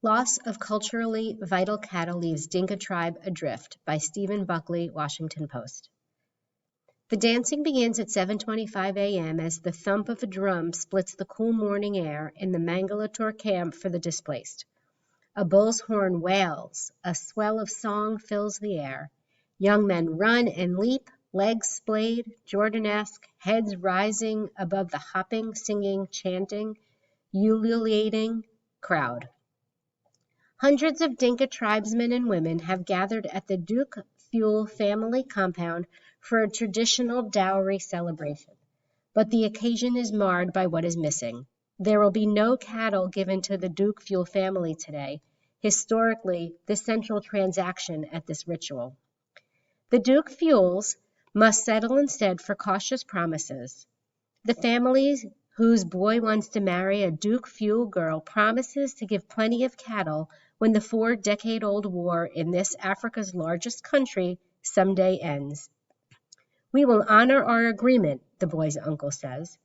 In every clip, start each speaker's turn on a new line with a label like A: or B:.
A: Loss of culturally vital cattle leaves Dinka tribe adrift by Stephen Buckley, Washington Post. The dancing begins at 7:25 a.m. as the thump of a drum splits the cool morning air in the Mangalator camp for the displaced. A bull's horn wails, a swell of song fills the air. Young men run and leap, legs splayed, Jordanesque, heads rising above the hopping, singing, chanting, ululating crowd. Hundreds of Dinka tribesmen and women have gathered at the Duke Fuel family compound for a traditional dowry celebration. But the occasion is marred by what is missing. There will be no cattle given to the Duke Fuel family today, historically the central transaction at this ritual. The Duke Fuels must settle instead for cautious promises. The family whose boy wants to marry a Duke Fuel girl promises to give plenty of cattle when the 4-decade-old war in this Africa's largest country someday ends. We will honor our agreement, the boy's uncle says.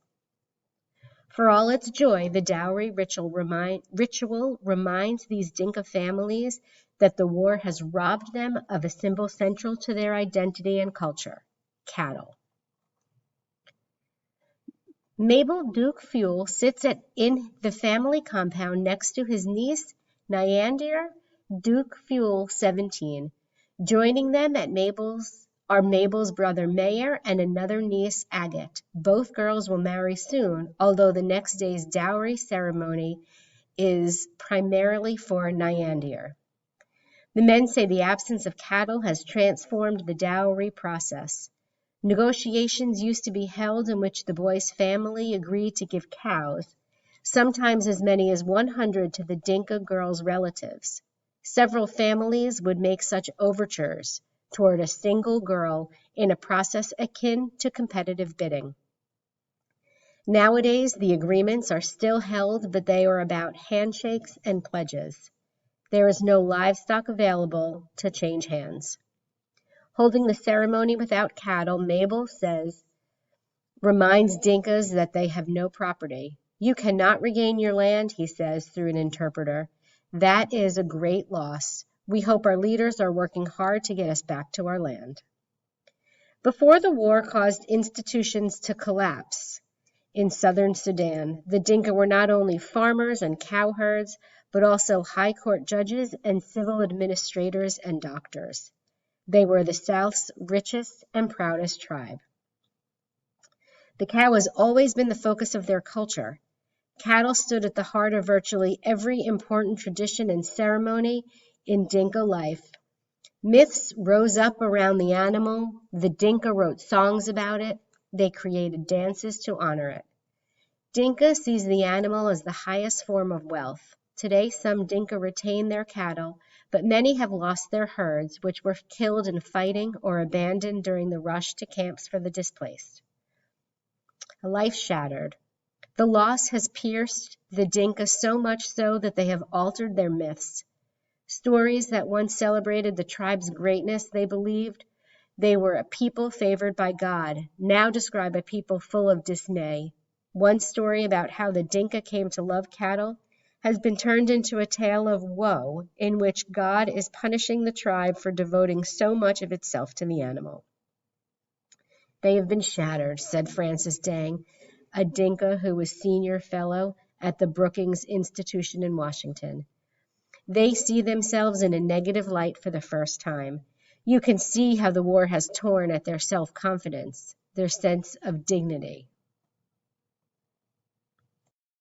A: For all its joy, the dowry ritual reminds these Dinka families that the war has robbed them of a symbol central to their identity and culture, cattle. Mabel Duke Fuel sits in the family compound next to his niece, Nyandir Duke Fuel 17. Joining them at are Mabel's brother Mayer and another niece, Agate. Both girls will marry soon, although the next day's dowry ceremony is primarily for Nyandir. The men say the absence of cattle has transformed the dowry process. Negotiations used to be held in which the boy's family agreed to give cows, sometimes as many as 100 to the Dinka girl's relatives. Several families would make such overtures toward a single girl in a process akin to competitive bidding. Nowadays, the agreements are still held, but they are about handshakes and pledges. There is no livestock available to change hands. Holding the ceremony without cattle, Mabel says, reminds Dinkas that they have no property. You cannot regain your land, he says through an interpreter. That is a great loss. We hope our leaders are working hard to get us back to our land. Before the war caused institutions to collapse in southern Sudan, the Dinka were not only farmers and cowherds, but also high court judges and civil administrators and doctors. They were the South's richest and proudest tribe. The cow has always been the focus of their culture. Cattle stood at the heart of virtually every important tradition and ceremony in Dinka life. Myths rose up around the animal. The Dinka wrote songs about it. They created dances to honor it. Dinka sees the animal as the highest form of wealth. Today, some Dinka retain their cattle, but many have lost their herds, which were killed in fighting or abandoned during the rush to camps for the displaced. A life shattered. The loss has pierced the Dinka so much so that they have altered their myths. Stories that once celebrated the tribe's greatness, they believed they were a people favored by God, now describe a people full of dismay. One story about how the Dinka came to love cattle has been turned into a tale of woe in which God is punishing the tribe for devoting so much of itself to the animal. They have been shattered, said Francis Dang, a Dinka who was senior fellow at the Brookings Institution in Washington. They see themselves in a negative light for the first time. You can see how the war has torn at their self-confidence, their sense of dignity.